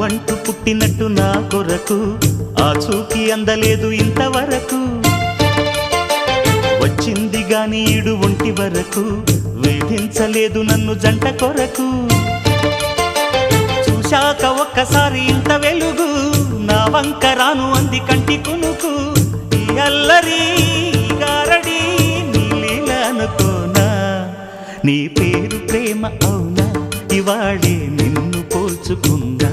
నువ్వంటూ పుట్టినట్టు నా కొరకు ఆ చూకి అందలేదు ఇంతవరకు వచ్చింది గాని ఈడు ఒంటి వరకు వేధించలేదు నన్ను జంట కొరకు చూశాక ఒక్కసారి ఇంత వెలుగు నా వంక రాను అంది కంటి కునుకు ఈ అల్లరి గారడి నీ లీల అనుకోనా నీ పేరు ప్రేమ అవునా ఇవాళే నిన్ను పోల్చుకుందా